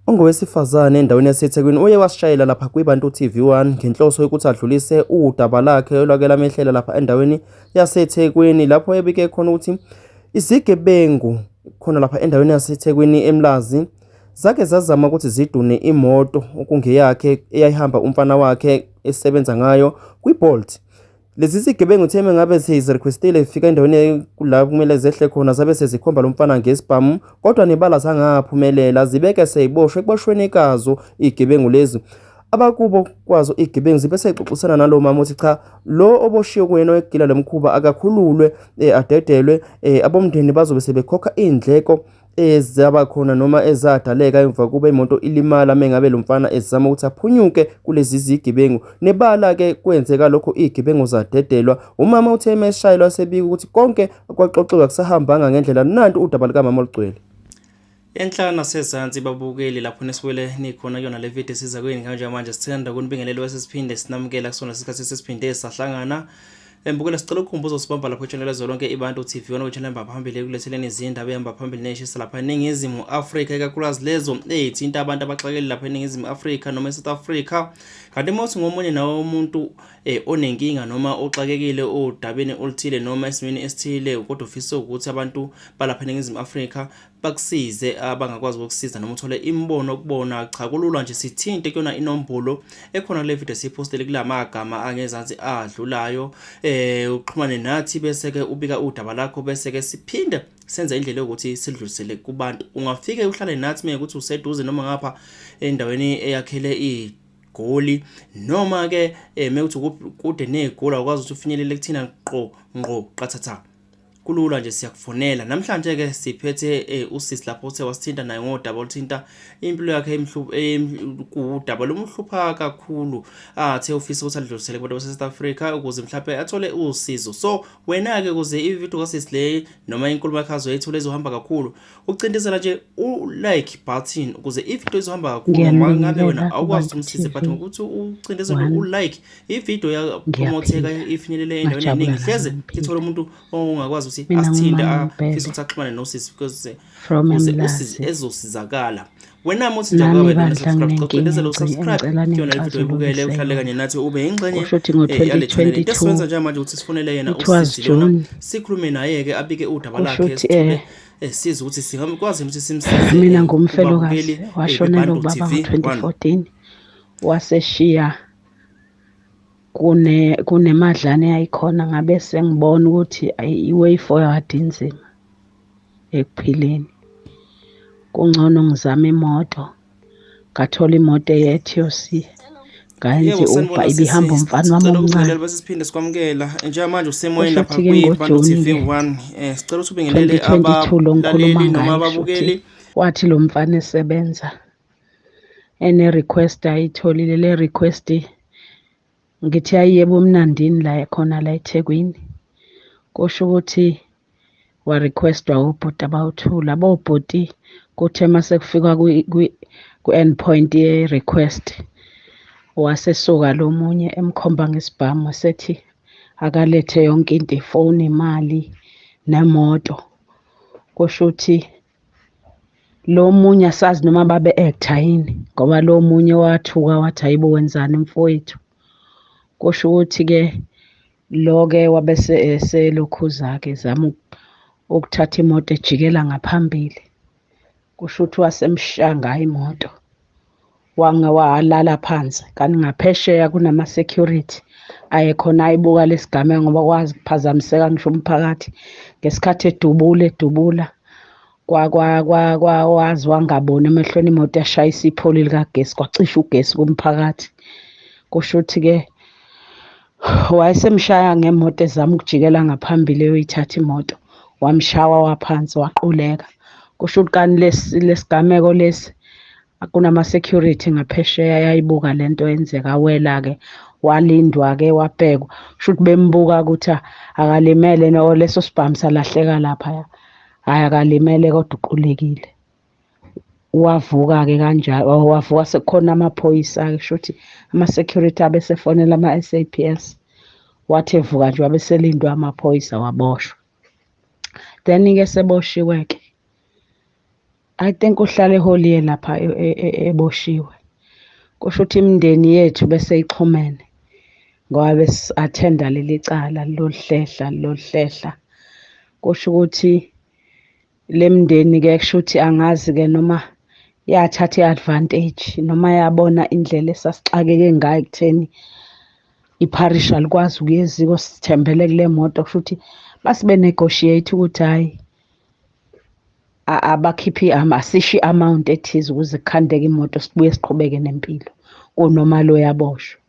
ongowesifazane endaweni yaseThekwini uye wasishayela lapha kwiBantu TV1 ngenhloso yokuthi adlulise udaba lakhe olwake lamehlela lapha endaweni yaseThekwini, lapho ebike khona ukuthi izigebengu khona lapha endaweni yaseThekwini eMlazi zake zazama ukuthi zidune imoto okungeyakhe eyayihamba umfana wakhe esebenza ngayo kwiBolt. Lezi zigebengu theme ngabe seyizirequestile ifika endaweni la kumele zehle khona zabe sezikhomba lo mfana ngesibhamu, kodwa nebala zangaphumelela zibeke seyiboshweni ekazo igebengu lezi. Abakubo kwazo igebengu zibe sexoxisana nalo mama uthi cha, lo oboshiwe kuyena ogila lemkhuba akakhululwe adedelwe, abomndeni bazobe sebekhokha indleko ezaba khona noma ezadaleka emva kuba imoto ilimala mengabe lo mfana ezama ukuthi aphunyuke kulezi zigebengu. Nebala ke kwenzeka lokho igebengu zadedelwa. Umama uthe emeshayelwa sebika ukuthi konke akwaxoxiwe akusahambanga ngendlela. Nantu udaba lika mama olugcwele. Enhla nasezantsi babukeli lapho nesibele nikhona yona le video siza kuyini kanje manje sithanda kunibingelele wesisiphinde sinamukela kusona isikhathi sesiphinde sahlangana. Mbukela sicela ukukhumbuza usibamba lapho channel zonke iBantu TV wona channel emba phambili kuletheleni izindaba emba phambili neshisa lapha eNingizimu Afrika, ikakhulukazi lezo ezithinta abantu abaxakeli lapha eNingizimu Afrika noma eSouth Africa. Kanti mawuthi ngomunye nawo umuntu onenkinga noma oxakekile odabeni oluthile noma esimeni esithile kodwa ufisa ukuthi abantu balapha eNingizimu Afrika bakusize abangakwazi ukukusiza noma uthole imbono ukubona, cha kulula nje sithinte kuyona inombolo ekhona le video siyipostele kulamagama angezansi adlulayo. Uxhumane nathi bese ke ubika udaba lakho bese ke siphinde senza indlela yokuthi sidlulisele kubantu. Ungafike uhlale nathi mekuthi useduze noma ngapha endaweni eyakhele igoli noma ke mekuthi kude negoli akwazi ukuthi ufinyelele kuthina ngqo qathatha. Kulula nje siyakufonela. Namhlanje ke siphethe usisi lapho uthe wasithinta naye ngodaba oluthinta impilo yakhe kudaba lomhlupha kakhulu. Athe ufisa ukuthi adlulisele kubantu base South Africa ukuze mhlawumbe athole usizo. So wena ke ukuze ivideo kasisi le noma inkulumo yakhe azoyithola ezohamba kakhulu, ucindezela nje u-like button ukuze ivideo izohamba kakhulu. Mangabe wena awukwazi umsize but ukuthi ucindezele u-like ivideo ya promotheka ifinyelele endaweni eningi hleze ithola umuntu ongakwazi asithinde afisa ukuthi axhumane nosisi because usisi ezosizakala. Wena muthi njalo wena subscribe usubscribe kuyona le video ibukele uhlale kanye nathi ube ingxenye yale channel. Into senza nje manje ukuthi sifonele yena usisi lona sikhulume naye ke abike udaba lakhe sithole siza ukuthi singakwazi ukuthi simsize. Mina ngumfelokazi washonela ubaba ngo-2014 waseshiya kunemadlana yayikhona ngabe sengibona ukuthi iway forward inzima ekuphileni. Kungcono ngizama imoto, ngathola imoto ye-TOC ngayenza uba ibihamba umfana wami omncane. Bese siphinde sikwamukela njengamanje usemoyeni lapha kwiBantu TV1. Sicela ukuthi ubingelele abalaleli noma ababukeli. Wathi lo mfana esebenza ene request ayitholile. Le request ngithi ayiyebo mnandini la khona la eThekwini, kusho ukuthi wa requestwa ubhuti abawu2 labo bhuti kuthe mase kufika ku endpoint ye request wasesuka lo munye emkhomba ngesibhamu sethi akalethe yonke into, ifoni, imali nemoto. Kusho ukuthi lo munye asazi noma babe actor yini ngoba lo munye wathuka wathi ayibo wenzani mfowethu. Kusho ukuthi ke lo ke wabese eselokhuza ke zama ukuthatha imoto ejikela ngaphambili. Kusho ukuthi wasemshanga imoto walala phansi. Kanti ngaphesheya kunama security ayekhona ayibuka lesigame ngoba kwazi kuphazamiseka ngisho umphakathi ngesikhathi edubula wazi wangabona emehlweni imoto yashayisa ipholi likagesi kwacisha ugesi kumphakathi. Kusho ukuthi ke wayesemshaya ngemoto ezama ukujikela ngaphambili eyoyithatha imoto, wamshawa waphansi waquleka. Kusho ukuthi kani lesigameko lesi akunama security ngaphesheya yayibuka lento yenzeka. Wela ke walindwa ke wabhekwa, kusho ukuthi bembuka ukuthi akalimele no leso sibhamu salahleka lapha. Hayi akalimele kodwa uqulekile. Wavuka ke kanjalo wavuka sekukhona amaphoyisa ke, kusho ukuthi ama security abesefonela ama SAPS. Wathi evuka nje wabeselindwa amaphoyisa waboshwa. Then ke seboshiwe ke I think uhlala eholiye lapha eboshiwe. Kusho ukuthi imindeni yethu bese ixhumene ngoba besi-athenda leli cala loluhlehla. Kusho ukuthi le mindeni-ke kusho ukuthi angazi-ke noma yathatha i-advantage noma yabona indlela esasixakeke ngayo ekutheni iparish alikwazi ukuya eziko sithembele kule moto. Kusho ukuthi basibe-negotiate ukuthi hhayi abakhiphi asisho i-amount ethize ukuze kukhandeke imoto sibuye siqhubeke nempilo kunoma lo yaboshwa.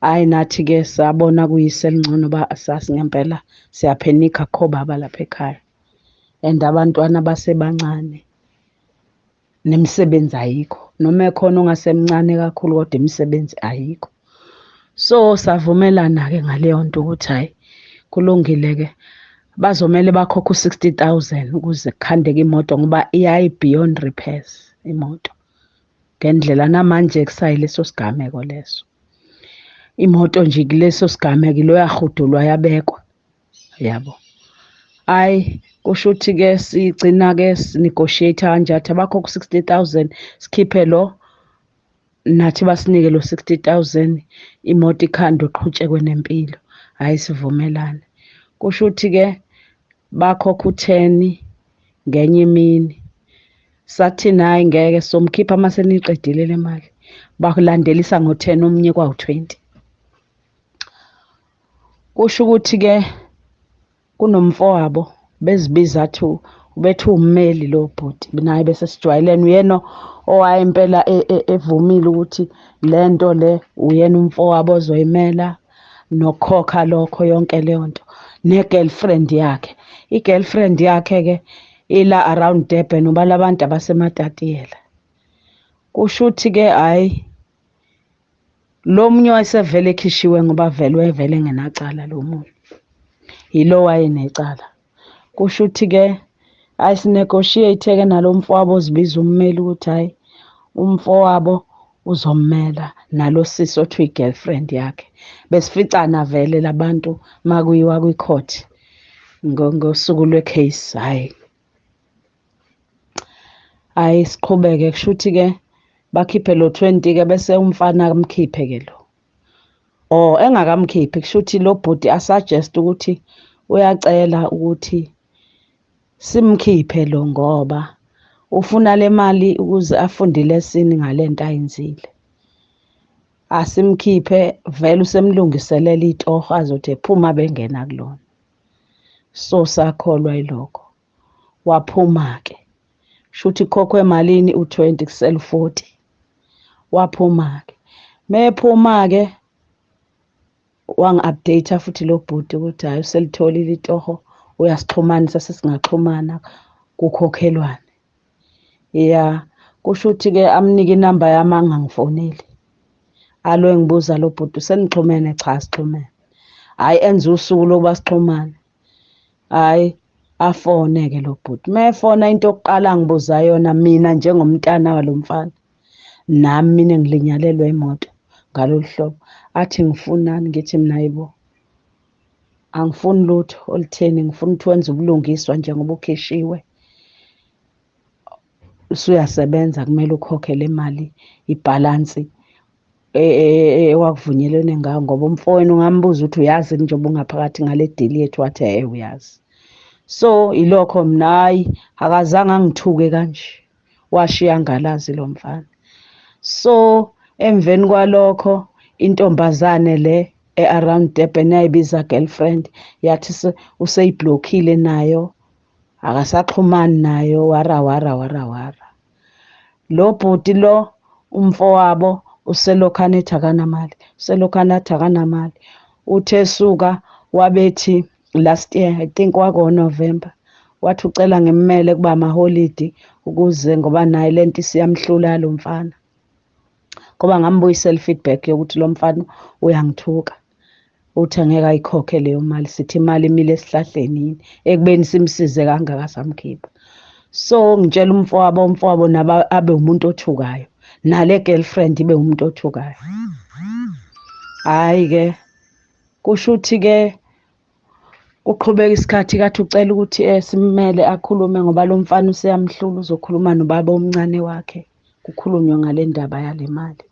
Hhayi nathi-ke sabona kuyise elingcono sasi ngempela siyaphenikha kukho baba lapha ekhaya and abantwana basebancane nemisebenzi ayikho noma ekhona ongasemncane kakhulu kodwa imisebenzi ayikho. So savumelana-ke ngaleyo nto ukuthi hhayi kulungile-ke bazomele bakhokhe u-60,000 ukuze kukhandeke imoto ngoba iyayi beyond repairs imoto. Ngendlela namanje kusayileso sigameko leso. Imoto nje kuleso sigameko ilo yahudulwa yabekwa yabo. Hhayi kusho ukuthi-ke sigcina-ke sinegotiate kanje athi abakhokhe u-60,000 sikhiphe lo nathi basinike lo 60,000 imoto ikhande uqhutshekwe nempilo. Hhayi sivumelane. Kusho ukuthi-ke bakhokha u-10 ngenye imini. Sathina hhayi ngeke somkhipha uma seniyiqedile le mali. Bakulandelisa ngo-10 omunye kwawu-20. Kusho ukuthi-ke kunomfowabo bezibiza athi ubethe ummeli lo bhuti naye bese sijwayelene uyena owayempela evumile ukuthi le nto le uyena umfowabo ozoyimela nokukhokha lokho yonke leyo nto ne-girlfriend yakhe. I-girlfriend yakhe-ke ila around Durban ubala abantu abasematatiyela. Kusho ukuthi-ke hhayi lo munye wayesevele ekhishiwe ngoba wayevele engenacala lo munye yilo wayenecala. Kusho ukuthi-ke hhayi sinegotiate-ke nalo mfowabo ozibiza ummeli ukuthi hhayi umfowabo uzommela nalo sisi othi uyi-girlfriend yakhe. Besificana vele labantu makuyiwa kwi-court ngosuku lwe-case. Hhayi siqhubeke kusho ukuthi-ke bakhiphe lo 20-ke bese umfana akamkhiphe-ke lo. Engakamkhiphi kusho ukuthi lo bhuti asuggest ukuthi uyacela ukuthi simkhiphe lo ngoba ufuna le mali ukuze afunde ilesini ngale nto ayenzile. Asimkhiphe vele usemlungiselela itoho azothi ephuma bengena kulona. So sakholwa yilokho. Waphuma-ke. Kusho ukuthi kukhokhwe malini u-20 kusele u-40. Waphuma-ke. Mephuma-ke wangi-update futhi lo bhuti ukuthi hhayi uselitholile itoho uyasixhumanisa sesingaxhumana kukhokhelwane. Kusho ukuthi-ke amnike inamba yami angangifoneli. Alo engibuza lo bhuti usenixhumene cha asixhumene. Hhayi enze usuku lokuba sixhumane. Hhayi afone-ke lo bhuti. Mefona into yokuqala angibuza yona mina njengomntana walo mfana. Nami mina engilinyalelwa imoto ngalolu hlobo. Athi ngifunani ngithi mina yibo. Angifuni lutho olutheni ngifuna ukuthi wenze ubulungiswa njengoba ukhishiwe. Usuyasebenza kumele ukhokhe le mali ibhalansi ewakuvunyelwene ngayo ngoba umfowenu ungambuza ukuthi uyazi njengoba ungaphakathi ngale deal yethu wathi uyazi. So ilokho mina hhayi akazange angithuke kanje. Washiya ngalazi lo mfana. So emveni kwalokho intombazane le around Durban ayibiza girlfriend yathi useyiblockile nayo akasaxhumani nayo wara. Lo bhuti lo umfowabo uselokhana ethi akanamali. Uthe suka wabethi last year I think November wathi ucela ngimmele kuba amaholidi ukuze ngoba naye lento isiyamhlula lo mfana. Ngoba ngambuyisela feedback yokuthi lo mfana uyangithuka. Uthi angeke ayikhokhe leyo mali sithi imali imile esihlahleni yini ekubeni simsize kangaka samkhipha. So ngitshela umfowabo naba abe umuntu othukayo nale girlfriend ibe umuntu othukayo. Hhayi ke kusho ukuthi ke Uqhubeka isikhathi kathi ucela ukuthi simele akhulume ngoba lo mfana useyamhlula uzokhuluma nobaba omncane wakhe. Kukhulunywe ngale ndaba yale mali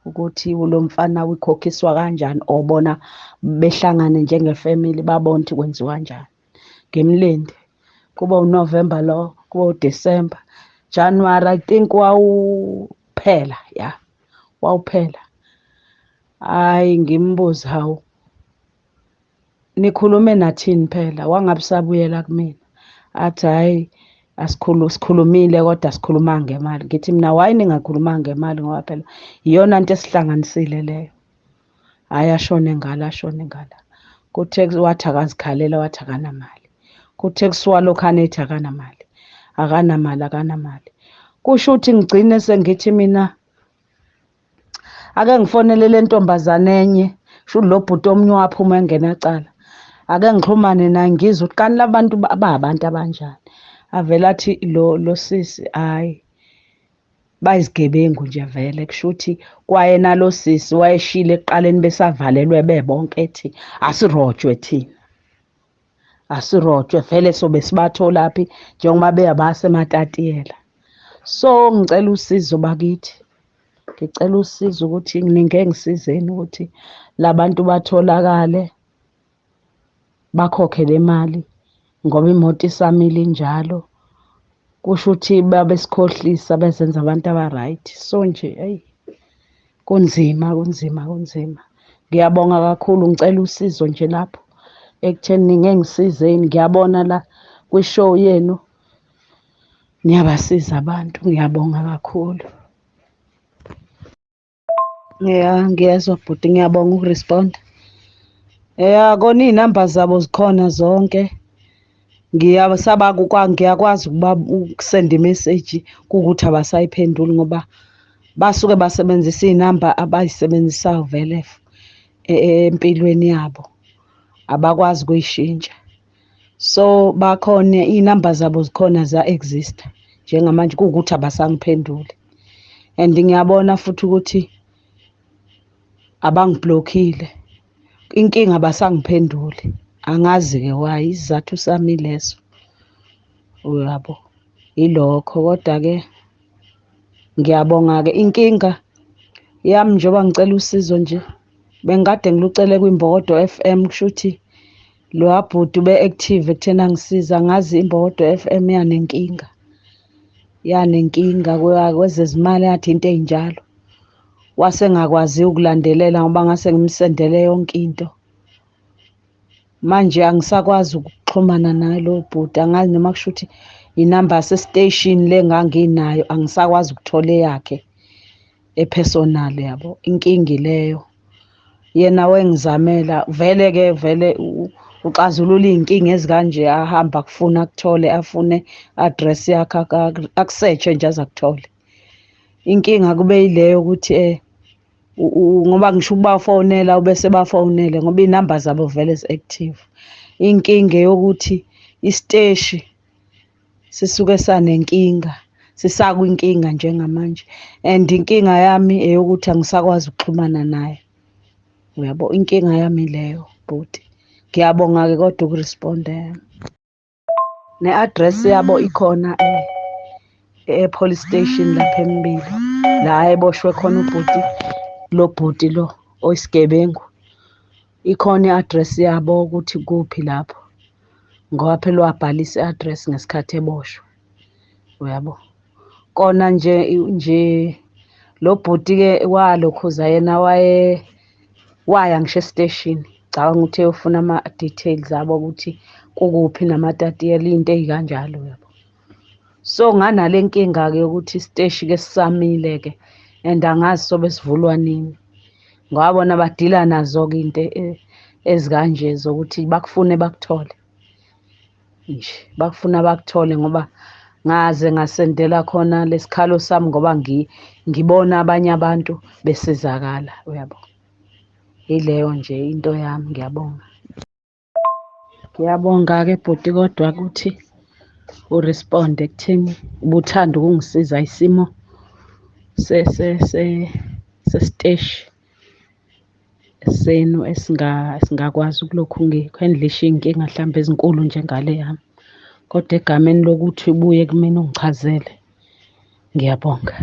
ukuthi lo mfana ukhokhiswa kanjani, obona behlangane njengefamily babona ukuthi kwenziwa kanjani. Ngimlinde kuba uNovember lo, kuba uDisemba, January I think wawuphela ya wawuphela. Hhayi ngimbuze hawu nikhulume nathini phela, wangabisabuyela kumina. Athi hhayi sikhulumile kodwa sikhuluma ngemali. Ngithi mina why ningakhulumanga ngemali ngoba phela iyona nto esihlanganisile leyo. Hhayi ashone ngala ashone ngala. Kuthe wathi akazikhalela wathi akanamali. Kuthe kusuka lokhane ethi akanamali. Akanamali akanamali. Kusho ukuthi ngigcine sengithi mina ake ngifonele le ntombazane enye sho lo bhuti omnye waphuma engena cala. Ake ngixhumane naye ngizwe ukuthi kanti labantu babantu abanjani. Avela athi lo sisi hhayi bayizigebengu nje vele. Kusho ukuthi kwayena lo sisi wayeshile ekuqaleni besavalelwe bebonke ethi asirojwe thina. Asirojwe vele sobe sibatholaphi njengoba beyabasematatiyela. So ngicela usizo bakithi. Ngicela usizo ukuthi ninge ngisizeni ukuthi labantu batholakale bakhokhe le mali ngoba imoto isamile injalo. Kusho ukuthi babesikhohlisa bezenza abantu aba-right. So nje eyi kunzima kunzima kunzima. Ngiyabonga kakhulu ngicela usizo nje lapho ekutheni ninge ngisizeni. Ngiyabona la kwishow yenu niyabasiza abantu. Ngiyabonga kakhulu. Ngiyezwa bhuti ngiyabonga ukuresponda. Kona iy'namba zabo zikhona zonke. Ngiyakwazi ukusenda imeseji kuwukuthi abasayiphenduli ngoba basuke basebenzisa iy'namba abay'sebenzisayo vele empilweni yabo. Abakwazi ukuyishintsha. So bakhona iy'namba zabo zikhona ziya-exist njengamanje kuwukuthi abasangiphenduli. And ngiyabona futhi ukuthi abangiblockile. Inkinga abasangiphenduli. Angazi-ke why isizathu sami leso. Uyabo ilokho kodwa-ke ngiyabonga-ke. Inkinga yami njengoba ngicela usizo nje bengikade ngilucele kwimbokodo FM. Kusho ukuthi lo bhuti ube-active ekutheni angisiza. Ngazi imbokodo FM yanenkinga kwezezimali yathi into ey'njalo. Wase ngakwazi ukulandelela ngoba ngase ngimsendele yonke into. Manje angisakwazi ukuxhumana naye lo bhuti. Angazi noma kusho ukuthi inamba yasestation le nganginayo angisakwazi ukuthola eyakhe epersonal yabo. Inkinga leyo. Yena wengizamela vele-ke vele uxazulula iy'nkinga ezikanje ahamba akufuna akuthole afune address yakhe akusearch-e nje aze akuthole. Inkinga kube yileyo ukuthi ngoba ngisho ukubafonela ubese bafonele ngoba iy'namba zabo vele zi-active. Inkinga yokuthi isiteshi sisuke sanenkinga, sisakwinkinga njengamanje. And inkinga yami eyokuthi angisakwazi ukuxhumana naye. Uyabo inkinga yami leyo bhuti. Ngiyabonga-ke kodwa ukuresponda. Ne-address yabo ikhona e-police station lapha eMbilo la eboshwe khona ubhuti. Lo bhuti lo oyisigebengu ikhona i-address yabo ukuthi kuphi lapho ngoba phela wabhalisa i-address ngesikhathi eboshwe. Uyabo kona nje lo bhuti-ke walokhuza yena waya ngisho esiteshini. Cabanga ukuthi eyofuna ama-details abo ukuthi kukuphi namatatiyela into ey'kanjalo yabo. So nganale nkinga-ke yokuthi isiteshi-ke sisamile-ke and angazi sobe sivulwa nini ngoba bona badila nazo-ke into ezikanje zokuthi bakufune bakuthole nje bakufuna bakuthole ngoba ngaze ngasendela khona lesikhalo sami ngoba ngibona abanye abantu besizakala. Uyabo ileyo nje into yami. Ngiyabonga. Ngiyabonga-ke bhuti kodwa ukuthi uresponde ekutheni ubuthanda ukungisiza isimo sesiteshi senu esingakwazi ukulokhu ngihandlisha iy'nkinga mhlambe ezinkulu njengale yami. Kodwa egameni lokuthi ubuye kumina ungichazele, ngiyabonga.